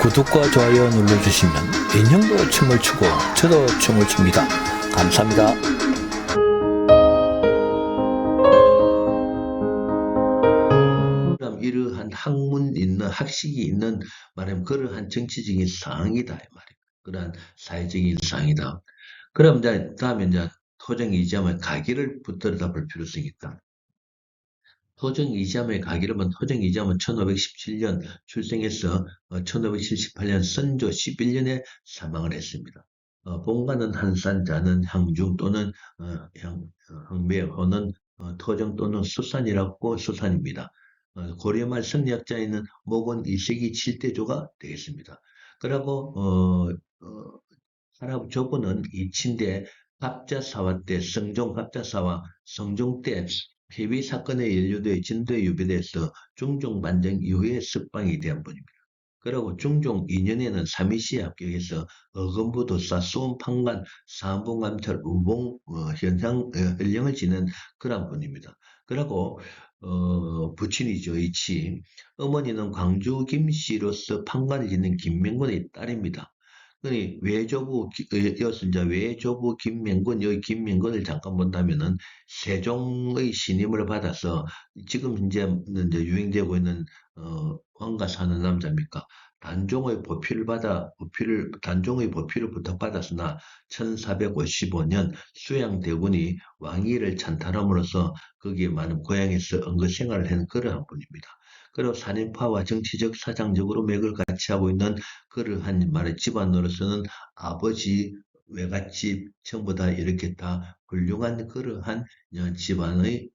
구독과 좋아요 눌러주시면 인형도 춤을 추고 저도 춤을 춥니다. 감사합니다. 이러한 학문 있는 학식이 있는 말하면 그러한 정치적인 상황이다 이 말이에요. 그러한 사회적인 상황이다. 그럼 이제 다음에 이제 토정 이지함의 가기를 붙들다 볼 필요성이 있다. 토정 이지함의 가기를 보면 토정 이지함은 1517년 출생해서 1578년 선조 11년에 사망을 했습니다. 본가는 한산, 자는 향중 또는 항매, 호는 토정 또는 수산이라고 수산입니다. 고려 말 성리학자에는 목은 1세기 7대조가 되겠습니다. 그리고 할아조부는 이친대 갑자사화 때 성종 갑자사화 성종 때 폐위 사건에 연루돼 진도에 유배돼서 중종 반정 이후에 석방이 된 분입니다. 그리고 중종 2년에는 삼위시에 합격해서 어금부도사, 수원판관, 사암봉감찰, 우봉 현령을 지낸 그런 분입니다. 그리고 부친이죠, 이치. 어머니는 광주 김씨로서 판관을 지낸 김명곤의 딸입니다. 그니 외조부 이어서 이제 외조부 김명곤 여기 김명곤을 잠깐 본다면은 세종의 신임을 받아서 지금 이제 유행되고 있는 왕가 사는 남자입니까? 단종의 보필을 부탁받았으나 1455년 수양대군이 왕위를 찬탈함으로써 거기에 많은 고향에서 언거 생활을 한 그러한 분입니다. 그리고 산인파와 정치적, 사상적으로 맥을 같이 하고 있는 그러한 말의 집안으로서는 아버지, 외갓집 전부 다 이렇게 다 훌륭한 그러한 집안의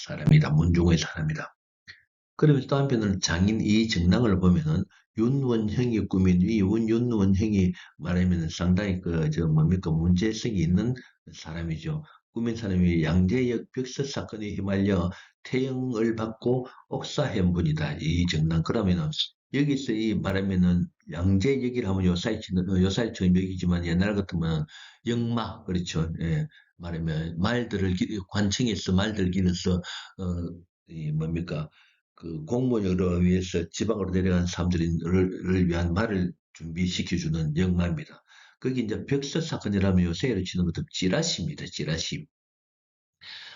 사람이다. 문종의 사람이다. 그러면서 또 한편으로는 장인 이정랑을 보면은 윤원형이 꾸민 이 윤원형이 말하면 상당히 뭡니까 문제성이 있는 사람이죠. 꾸민 사람이 양재역 벽서 사건에 휘말려 태형을 받고 옥사한 분이다. 이정랑. 그러면은 여기서 이 말하면은 양재역이라 하면 요사이처럼 여기지만 옛날 같으면 역마 그렇죠. 예. 말하면 관청에서 말들을 길어서 이 뭡니까 공무원으로 위해서 지방으로 내려간 사람들을 위한 말을 준비시켜주는 역마입니다. 거기 이제 벽서 사건이라면 요새로 치는 것도 찌라시입니다. 찌라시.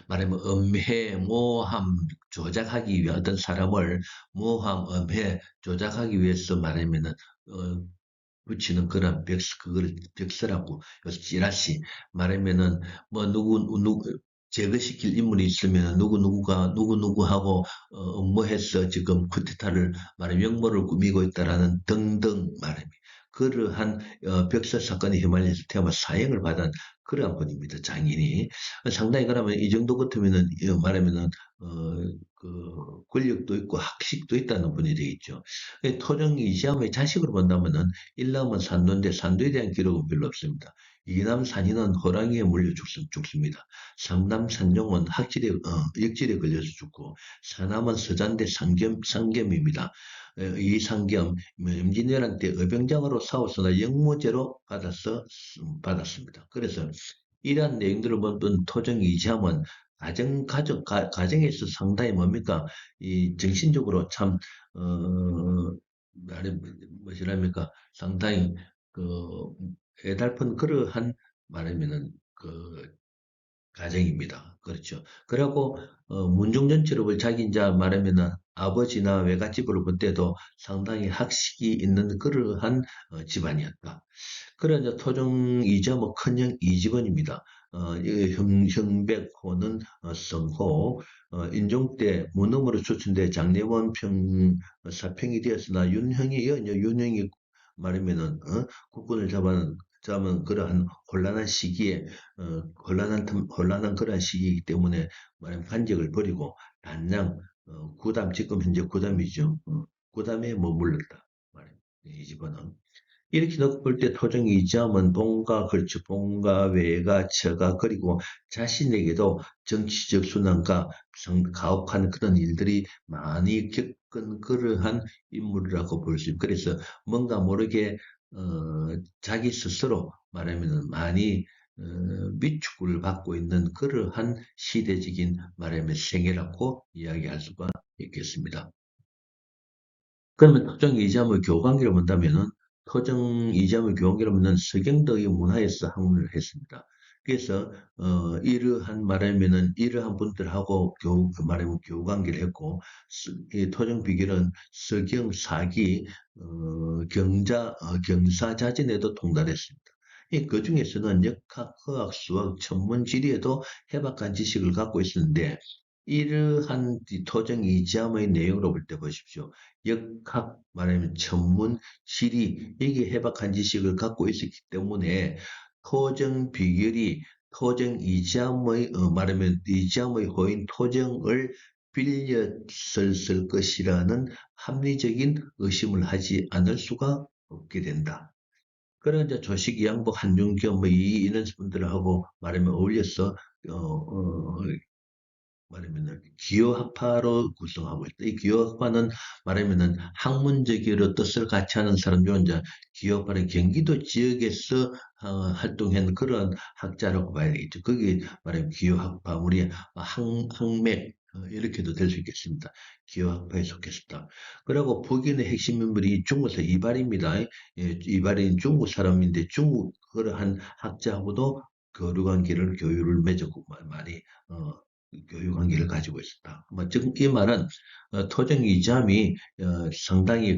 말하면 음해, 모함, 조작하기 위한 어떤 사람을 모함, 음해, 조작하기 위해서 말하면은 붙이는 그런 그걸 벽서라고 요새 찌라시 말하면은 뭐 누구 제거시킬 인물이 있으면 누구누구하고 업무해서 지금 쿠데타를 말하면 역모를 꾸미고 있다라는 등등 말합니다. 그러한 벽서 사건에 휘말려서 태어나 사형을 받은 그러한 분입니다. 장인이 상당히 그러면 이 정도 같으면은 말하면은 권력도 있고 학식도 있다는 분이 되겠죠. 토종 이시함의 자식으로 본다면은 일남은 산도인데 산도에 대한 기록은 별로 없습니다. 이남 산이는 호랑이에 물려 죽습니다. 삼남 산종은 역질에 걸려서 죽고 사남은 서잔대 상겸입니다. 이 상겸 임진왜란 때 의병장으로 싸웠으나 역모죄로 받았습니다. 그래서 이러한 내용들을 보면 토종 이시함은 가정에서 상당히 뭡니까 이 정신적으로 참 말이 뭐시랍니까 상당히 그 애달픈 그러한 말하면은 가정입니다. 그렇죠. 그리고 문종 전체를 자기 이제 말하면은 아버지나 외갓집으로 볼 때도 상당히 학식이 있는 그러한 집안이었다. 그래 이제 토종 이자 뭐 큰형 이직원입니다. 형백호는 성호, 인종 때 문음으로 추천돼 장례원 사평이 되었으나 윤형이 말하면은 국군을 잡은 그러한 혼란한 시기에 혼란한 그러한 시기이기 때문에 말하면 간직을 버리고 단양 구담 지금 현재 구담이죠. 구담에 머물렀다. 말입니다. 이 집안은. 이렇게 놓고 볼 때 토종이 이점은 본가, 그렇죠. 본가, 외가, 처가, 그리고 자신에게도 정치적 순환과 가혹한 그런 일들이 많이 겪은 그러한 인물이라고 볼 수 있습니다. 그래서 뭔가 모르게, 자기 스스로 말하면 많이, 위축을 받고 있는 그러한 시대적인 말하면 생애라고 이야기할 수가 있겠습니다. 그러면 토정이지함의 교관계를 본다면은 토정이지함의 교관계를 보면 서경덕의 문화에서 학문을 했습니다. 그래서 이러한 말하면은 이러한 분들하고 말하면 교관계를 했고 이 토정비결은 서경 사기 경사자진에도 통달했습니다. 그 중에서는 역학, 화학, 수학, 천문, 지리에도 해박한 지식을 갖고 있었는데 이러한 토정이지함의 내용으로 볼 때 보십시오. 역학, 말하면 천문, 지리, 이게 해박한 지식을 갖고 있었기 때문에 토정 비결이 토정 이지함의, 말하면 이지함의 호인 토정을 빌렸을 것이라는 합리적인 의심을 하지 않을 수가 없게 된다. 그런 이제 조식, 양복, 한중겸, 이런 분들하고 말하면 어울려서, 말하면은 기호학파로 구성하고 있다. 이 기호학파는 말하면은 학문적으로 뜻을 같이 하는 사람들 이제 기호학파는 경기도 지역에서 활동한 그런 학자라고 봐야 되겠죠. 거기 말하면 기호학파, 우리 항맥 이렇게도 될 수 있겠습니다. 기호학파에 속했었다. 그리고 북인의 핵심 인물이 중국에서 이발입니다. 예, 이발인 중국 사람인데 중국 그러한 학자하고도 교류 관계를 교류를 맺었고 많이 어, 교육 관계를 가지고 있었다. 뭐, 즉, 이 말은, 토정 이잠이, 상당히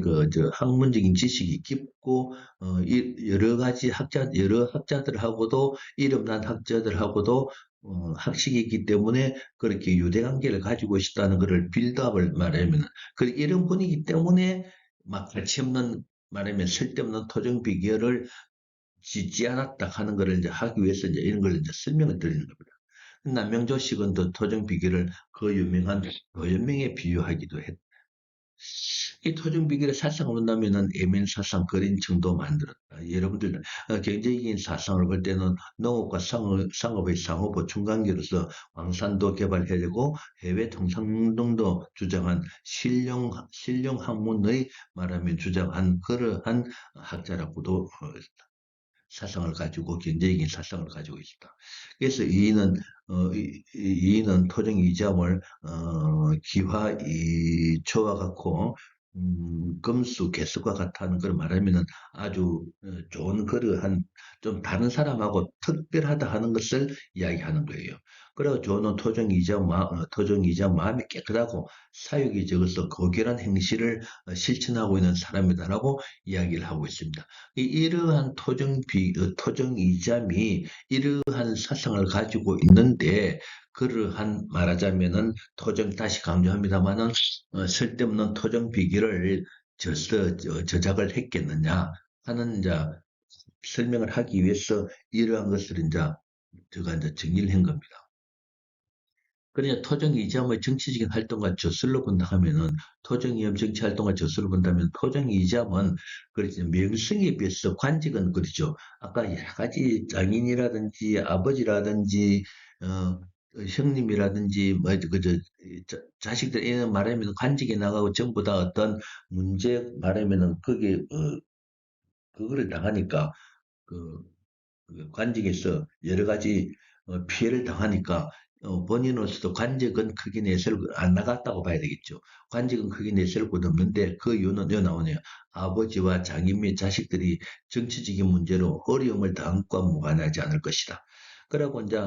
학문적인 지식이 깊고, 여러 가지 여러 학자들하고도, 이름난 학자들하고도, 학식이 있기 때문에 그렇게 유대 관계를 가지고 있다는 것을 빌드업을 말하면, 이런 분이기 때문에 막 가치 없는, 말하면 쓸데없는 토정 비결을 짓지 않았다 하는 것을 이제 하기 위해서 이제 이런 걸 이제 설명을 드리는 겁니다. 남명조식은 또 토정 비결을 그 유명한 도연명에 비유하기도 했다. 이 토정 비결의 사상을 본다면은 애민사상 거린층도 만들었다. 여러분들 경제적인 사상을 볼 때는 농업과 상업의 상호 보충 관계로서 광산도 개발해야 되고 해외 통상등도 주장한 실용 학문의 말하면 주장한 그러한 학자라고도 사상을 가지고 경제적인 사상을 가지고 있다. 그래서 이인은 토정 이점을 기화 이초와 같고 금수 개수가 같다는 걸 말하면은 아주 좋은 그러한 좀 다른 사람하고 특별하다 하는 것을 이야기하는 거예요. 그리고 저는 토정 이점 마음이 깨끗하고 사육이 적어서 고결한 행실을 실천하고 있는 사람이다라고 이야기를 하고 있습니다. 이러한 토정이점이 이러한 사상을 가지고 있는데 그러한 말하자면은 다시 강조합니다만은 쓸데없는 토정 비결을 저작을 했겠느냐 하는 이제 설명을 하기 위해서 이러한 것을 이제 제가 이제 정리를 한 겁니다. 그러냐 토정이점의 정치적인 활동과 저술로 본다 하면은 토정이점 정치 활동과 저술로 본다면 토정이점은 그렇죠 명성에 비해서 관직은 그렇죠. 아까 여러 가지 장인이라든지 아버지라든지 어, 형님이라든지 뭐 그저 자식들 이런 말하면 관직에 나가고 전부 다 어떤 문제 말하면은 그게 그거를 당하니까 그 관직에서 여러 가지 피해를 당하니까 본인으로서도 관직은 크게 내세울 안 나갔다고 봐야 되겠죠. 관직은 크게 내세울 곳 없는데 그 이유는 여기 나오네요. 아버지와 장인 및 자식들이 정치적인 문제로 어려움을 당한 것과 무관하지 않을 것이다. 그러고 이제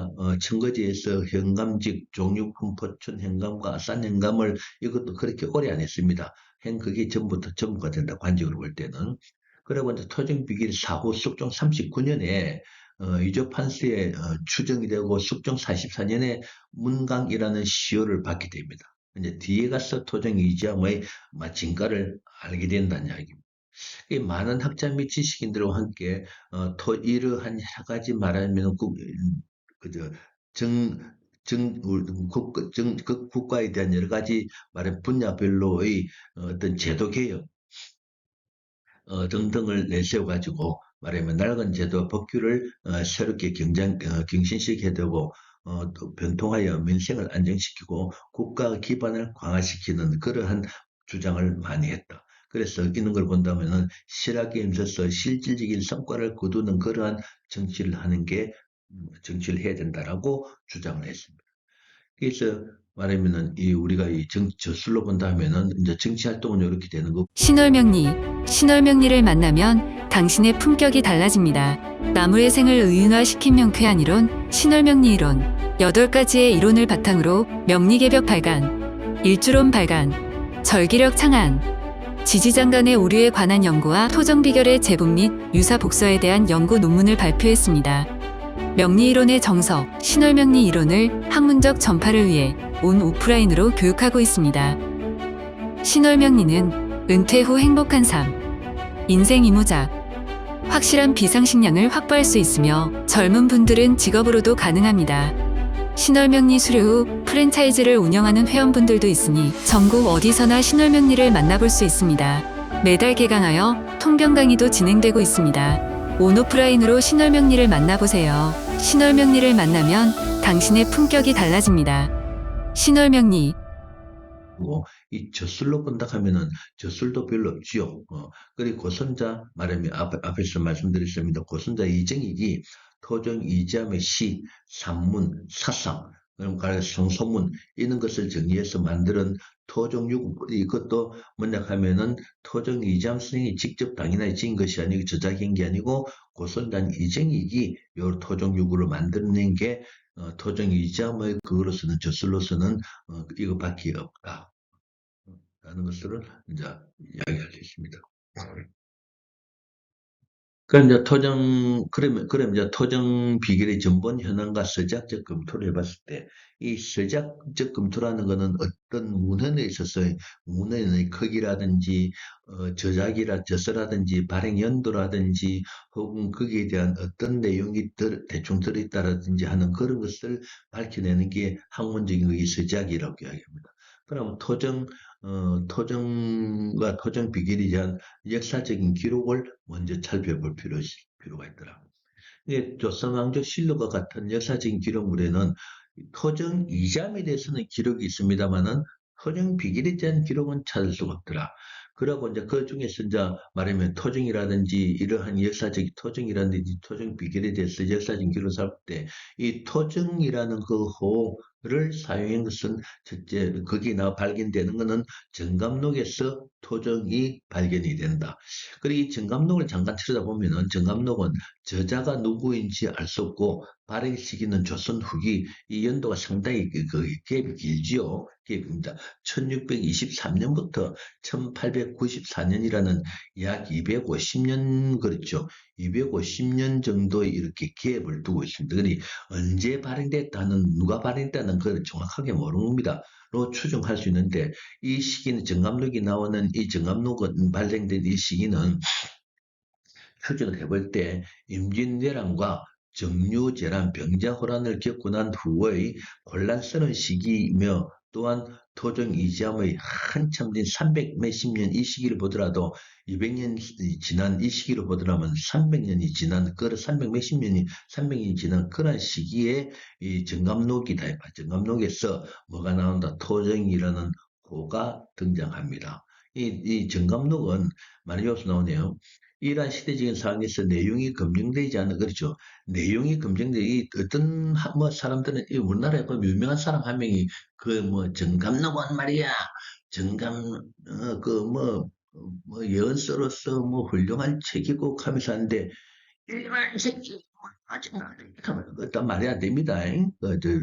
청거지에서 현감직, 종육품, 포춘 현감과 싼 현감을 이것도 그렇게 오래 안 했습니다. 그게 전부가 된다. 관직으로 볼 때는. 그리고 이제 토정비길 사후 숙종 39년에 이조 판서에 추정이 되고 숙종 44년에 문강이라는 시효를 받게 됩니다. 이제 뒤에 가서 토정 이지함의 진가를 알게 된다는 이야기입니다. 이 많은 학자 및 지식인들과 함께 이러한 여러 가지 말하면 그저 정, 국가에 대한 여러 가지 말한 분야별로의 어떤 제도 개혁 등등을 내세워가지고 말하면 낡은 제도 법규를 새롭게 경신시켜야 되고 또 변통하여 민생을 안정시키고 국가 기반을 강화시키는 그러한 주장을 많이 했다. 그래서 이런 걸 본다면은 실학에 있어서 실질적인 성과를 거두는 그러한 정치를 하는 게 정치를 해야 된다라고 주장을 했습니다. 그래서 말하면은 이 우리가 이 저술로 본다 하면은 이제 정치 활동은 이렇게 되는 거. 신월명리. 신월명리를 만나면 당신의 품격이 달라집니다. 나무의 생을 의윤화시킨 명쾌한 이론, 신월명리 이론. 8가지의 이론을 바탕으로 명리개벽 발간, 일주론 발간, 절기력 창안, 지지장간의 오류에 관한 연구와 토정 비결의 제본 및 유사 복서에 대한 연구 논문을 발표했습니다. 명리 이론의 정석, 신월명리 이론을 학문적 전파를 위해 온 오프라인으로 교육하고 있습니다. 신월명리는 은퇴 후 행복한 삶, 인생 이모작, 확실한 비상식량을 확보할 수 있으며 젊은 분들은 직업으로도 가능합니다. 신월명리 수료 후 프랜차이즈를 운영하는 회원분들도 있으니 전국 어디서나 신월명리를 만나볼 수 있습니다. 매달 개강하여 통병 강의도 진행되고 있습니다. 온오프라인으로 신월명리를 만나보세요. 신월명리를 만나면 당신의 품격이 달라집니다. 신월명리. 이 저술로 본다 하면은 저술도 별로 없지요. 그리고 고선자 말하면 앞에서 말씀드렸습니다. 고선자 이정익이 토정 이지함의 시, 산문, 사상, 그럼 성소문 이런 것을 정리해서 만드는 토종육 이것도 뭐냐 하면은 토정 이지함 선생이 직접 당연히 지은 것이 아니고 저작한 게 아니고 고선자 이정익이 요 토종육을 만드는 게 토정 이지함의 그거로서는 저술로서는 이거밖에 없다. 라는 것들을 이제 이야기할 수 있습니다. 그러니까 이제 그러면 이제 토정 비결의 전본 현황과 서작적 검토를 해봤을 때, 이 서작적 검토라는 것은 어떤 문헌에 있어서 문헌의 크기라든지, 저서라든지, 발행 연도라든지, 혹은 거기에 대한 어떤 내용이 대충 들어있다라든지 하는 그런 것을 밝혀내는 게 학문적인 이 서작이라고 이야기합니다. 그럼 토정과 토정 비결에 대한 역사적인 기록을 먼저 살펴볼 필요가 있더라. 이게 조선왕조실록과 같은 역사적인 기록물에는 토정 이잠에 대해서는 기록이 있습니다만은 토정 비결에 대한 기록은 찾을 수가 없더라. 그러고 이제 그 중에서 이제 말하면 토정이라든지 이러한 역사적 토정이라든지 토정 비결에 대해서 역사적인 기록을 살 때 이 토정이라는 그 호를 사용한 것은 첫째 거기 나 발견되는 것은 정감록에서 토정이 발견이 된다. 그리고 이 정감록을 잠깐 들여다보면은 정감록은 저자가 누구인지 알 수 없고 발행 시기는 조선 후기 이 연도가 상당히 갭이 길지요. 갭입니다. 1623년부터 1894년이라는 약 250년 그렇죠. 250년 정도의 이렇게 갭을 두고 있습니다. 그러니 언제 발행됐다는 누가 발행했다는 걸 정확하게 모르는 겁니다. 로 추정할 수 있는데 이 시기는 정감록이 나오는 이 정감록은 발행된 이 시기는 추정을 해볼 때 임진왜란과 정유재란 병자호란을 겪고 난 후의 혼란스러운 시기이며 또한 토종 이지함의 한참 된 300 몇십 년 이 시기를 보더라도 200년 지난 이 시기를 보더라면 300년이 지난 그런 300 몇십 년이 300년이 지난 그런 시기에 이 정감록이다. 정감록에서 뭐가 나온다. 토정이라는 호가 등장합니다. 이 정감록은 많이 여기서 나오네요. 이러한 시대적인 상황에서 내용이 검증되지 않는 그렇죠. 내용이 검증되기 어떤 뭐 사람들은 이 우리나라에 보면 유명한 사람 한 명이 그 뭐 정감록은 말이야. 정감 뭐 예언서로서 뭐 훌륭한 책이고 하면서 하는데 이만 새끼 아직 어떤 말이 안 됩니다.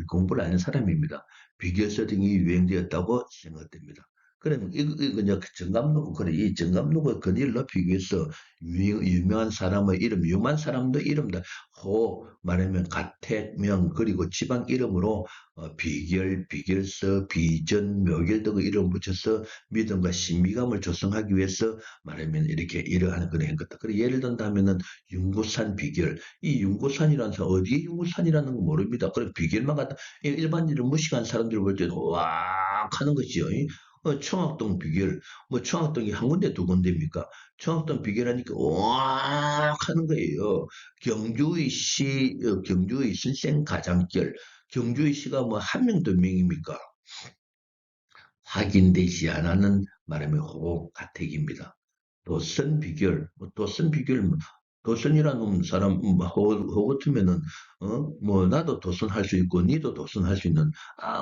공부를 하는 사람입니다. 비교서 등이 유행되었다고 생각됩니다. 그러면 이거 이제 정감록 그래 이 정감록의 권위를 높이기 위해서 유명한 사람의 이름, 유명한 사람도 이름다 호 말하면 가택명 그리고 지방 이름으로 비결, 비결서, 비전, 묘결 등의 이름을 붙여서 믿음과 신비감을 조성하기 위해서 말하면 이렇게 이러한 그런 것다. 그리고 예를 든다면은 윤구산 비결, 이 윤구산이라는 사람 어디에 윤구산이라는 건 모릅니다. 그럼 비결만 갖다 일반인을 무식한 사람들 볼 때는 와 하는 것이요. 청학동 비결, 뭐 청학동이 한 군데 두 군데입니까? 청학동 비결하니까 와 하는 거예요. 경주의 시, 경주의 선생 가장결, 경주의 시가 뭐 한 명, 두 명입니까? 확인되지 않는 말하면 호가택입니다. 또 선비결, 또 선비결 도슨이라는 사람, 허 같으면은, 뭐, 나도 도슨할 수 있고, 니도 도슨할 수 있는,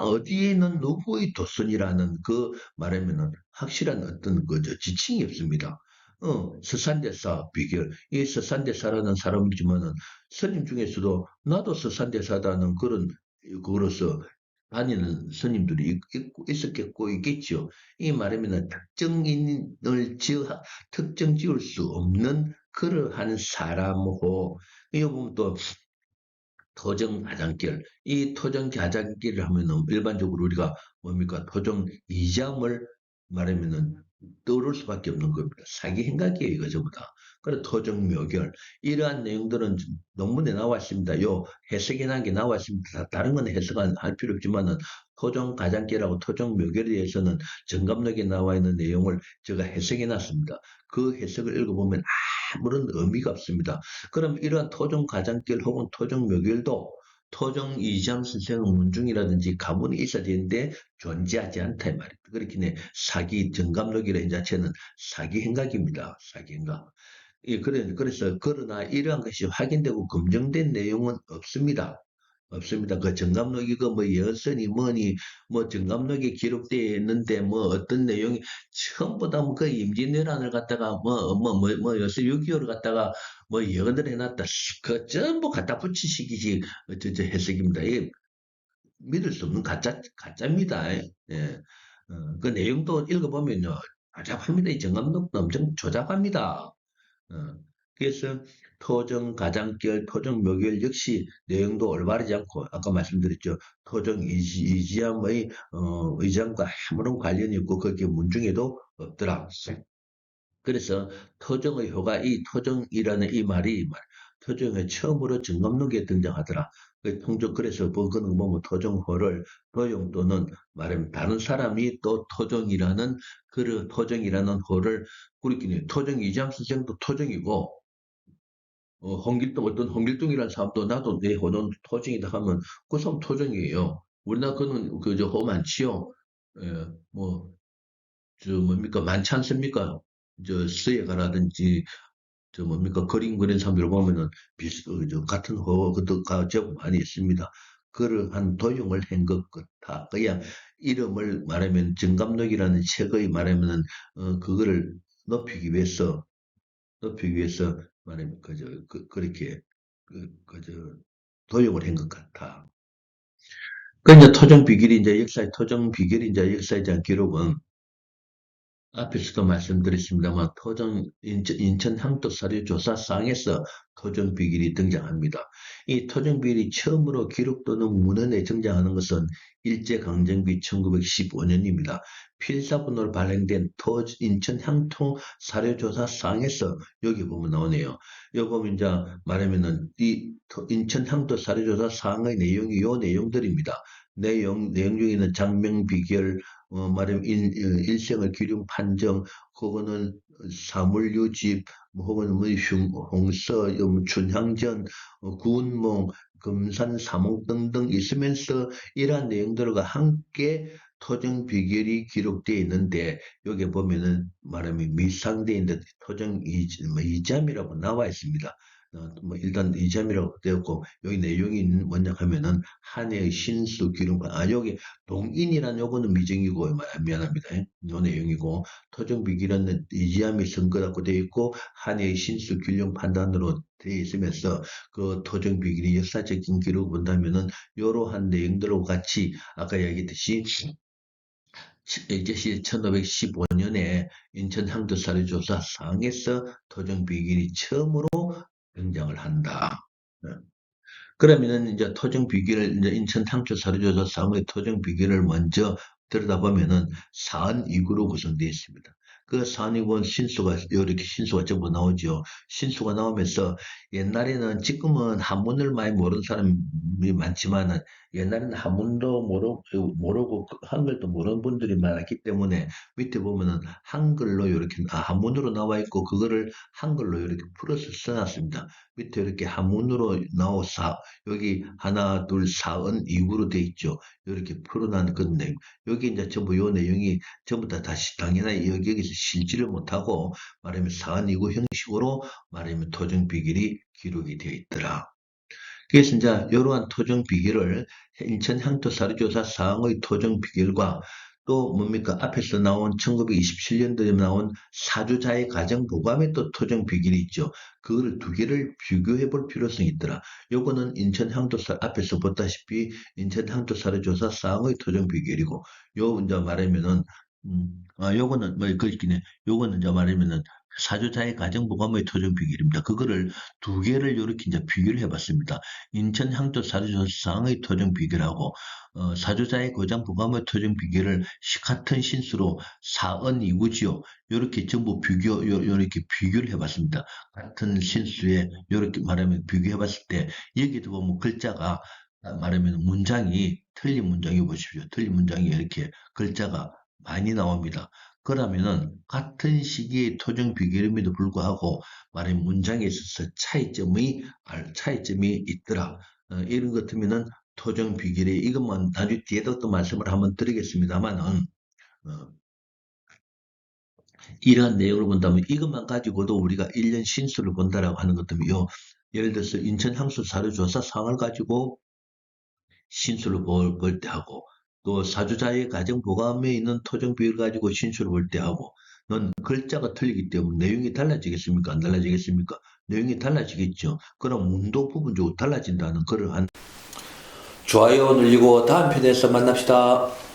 어디에는 누구의 도슨이라는 그 말하면은 확실한 어떤 그저 지침이 없습니다. 서산대사 비결. 이 서산대사라는 사람이지만은, 스님 중에서도 나도 서산대사다는 그런, 그로서 다니는 스님들이 있었겠고, 있겠죠. 이 말하면은 특정 지을 수 없는 그러한 사람하고, 이 보면 또 토정 가장길, 이 토정 가장길을 하면은 일반적으로 우리가 뭡니까? 토정 이jam을 말하면은 떠오를 수밖에 없는 겁니다. 사기 행각이에요, 이거 전부 다. 그래, 토정 묘결. 이러한 내용들은 논문에 나와 있습니다. 요 해석해 놓은 게 나와 있습니다. 다른 건 해석할 필요 없지만은 토정 가장길하고 토정 묘결에 대해서는 정감록에 나와 있는 내용을 제가 해석해 놨습니다. 그 해석을 읽어보면 아무런 의미가 없습니다. 그럼 이러한 토종 가장길 혹은 토종 묘결도 토종 이장 선생의 문중이라든지 가문이 있어야 되는데 존재하지 않다 이 말입니다. 그렇긴 해 사기 정감록이라는 자체는 사기 행각입니다. 사기 행각. 예, 그래서 그러나 이러한 것이 확인되고 검증된 내용은 없습니다. 없습니다. 그 정감록이고 뭐 여선이 뭐니 뭐 정감록에 기록되어 있는데 뭐 어떤 내용이 처음보다 뭐그 임진왜란을 갖다가 여서 6.25를 갖다가 뭐 예언을 해놨다. 그 전부 갖다 붙이시기지 저 해석입니다. 이 믿을 수 없는 가짜입니다. 예. 그 내용도 읽어보면요. 조잡합니다. 이 정감록도 엄청 조잡합니다. 어, 그래서 토정 가장결, 토정 묘결 역시 내용도 올바르지 않고 아까 말씀드렸죠. 토정 이지함의 의장과 아무런 관련이 없고 거기에 문중에도 없더라. 그래서 토정의 효가 이 토정이라는 이 말이 토정의 처음으로 정감록에 등장하더라. 그래서 그는 뭐 토정호를 도용 또는 말하면 다른 사람이 또 토정이라는 그 토정이라는 호를 꾸리기는 토정 이장 선생도 토정이고 홍길동 어떤 홍길동이라는 사람도 나도 내 호는 토정이다 하면 그 사람 토정이에요. 우리나라 그는 그저 호 많지요. 예, 뭐 저 뭡니까 많지 않습니까? 저 서예가라든지 저 뭡니까 그림 그리는 사람들 보면은 저 같은 호가 제법 많이 있습니다. 그러한 도용을 한 것 같아. 그냥 이름을 말하면 정감록이라는 책의 말하면은 그거를 높이기 위해서 말하면 그렇게 그저 도용을 한 것 같아. 그 이제 토정 비결이 이제 역사에 대한 기록은 앞에서도 말씀드렸습니다만 인천 향토사료조사상에서 토종 비결이 등장합니다. 이 토종 비결이 처음으로 기록되는 문헌에 등장하는 것은 일제강점기 1915년입니다. 필사본으로 발행된 인천 향토 사료조사상에서 여기 보면 나오네요. 여기 보면 이제 말하면은 이 인천 향토 사료조사상의 내용이 요 내용들입니다. 내용 중에는 장명 비결, 말하면 일생을 기륭 판정, 혹은 사물 유집, 혹은 뭐 홍서, 춘향전, 구운몽, 금산 사몽 등등 있으면서 이러한 내용들과 함께 토정 비결이 기록되어 있는데 여기 보면은 말하면 미상되어 있는 토정 이잠이라고 나와 있습니다. 뭐 일단 이잠이라고 되었고 여기 내용이 뭐냐 하면은 한해의 신수 기lum판 여기 동인이란 요거는 미정이고 미안합니다. 요 내용이고 토종비기는 이지함이 선거라고 되어 있고 한해의 신수 균령 판단으로 되어 있으면서 그 토종비기의 역사적인 기록을 본다면은 이러한 내용들과 같이 아까 얘기했듯이 이것이 1515년에 인천 향토사료조사상에서 토종비길이 처음으로 등장을 한다. 네. 그러면은 이제 토정 비결을 이제 인천 탕초 사료조사상의 토정 비결을 먼저 들여다보면은 사안이구로 구성되어 있습니다. 그 사안이구는 신수가 이렇게 신수가 전부 나오죠. 신수가 나오면서 옛날에는 지금은 한문을 많이 모르는 사람이 많지만은 옛날에는 한문도 모르고 한글도 모르는 분들이 많았기 때문에 밑에 보면은 한글로 이렇게 한문으로 나와 있고 그거를 한글로 이렇게 풀어서 써놨습니다. 밑에 이렇게 한문으로 여기 하나 둘 사은 이구로 돼 있죠. 이렇게 풀어놓은 그 내용. 여기 이제 전부 요 내용이 전부 다 다시 당연히 여기서 실지를 못하고 말하면 사은 이구 형식으로 말하면 토정 비결이 기록이 되어 있더라. 그래서 이제 이러한 토종 비결을 인천 향토 사료조사 사항의 토종 비결과 또 뭡니까 앞에서 나온 1927년도에 나온 사주자의 가정 보감의 또 토종 비결이 있죠. 그거를 두 개를 비교해 볼 필요성이 있더라. 요거는 인천 향토사 앞에서 봤다시피 인천 향토 사료조사 사항의 토종 비결이고 요 이제 말하면은 요거는 뭐 그렇긴 해. 요거는 이제 말하면은 사주자의 가정보감의 토종 비결입니다. 그거를 두 개를 이렇게 이제 비교를 해봤습니다. 인천 향토 사주조사상의 토종 비결하고 사주자의 고장 부감의 토종 비결을 같은 신수로 사은 이구지요. 이렇게 전부 요렇게 비교를 해봤습니다. 같은 신수에 이렇게 말하면 비교해봤을 때 여기도 보면 글자가 말하면 문장이 틀린 문장이 보십시오. 틀린 문장이 이렇게 글자가 많이 나옵니다. 그러면은 같은 시기의 토종 비결임에도 불구하고 말하면 문장에 있어서 차이점이 있더라. 이런 것 같으면은 토종 비결이 이것만 나중에 뒤에도 또 말씀을 한번 드리겠습니다만은 이러한 내용을 본다면 이것만 가지고도 우리가 1년 신수를 본다라고 하는 것들이요. 예를 들어서 인천 향수 사료 조사 상을 가지고 신수를 볼 때 하고 또 사주자의 가정 보감에 있는 토종 비율 가지고 신수를 볼 때 하고 넌 글자가 틀리기 때문에 내용이 달라지겠습니까? 안 달라지겠습니까? 내용이 달라지겠죠. 그럼 문도 부분적으로 달라진다는 그러한 좋아요 눌리고 다음 편에서 만납시다.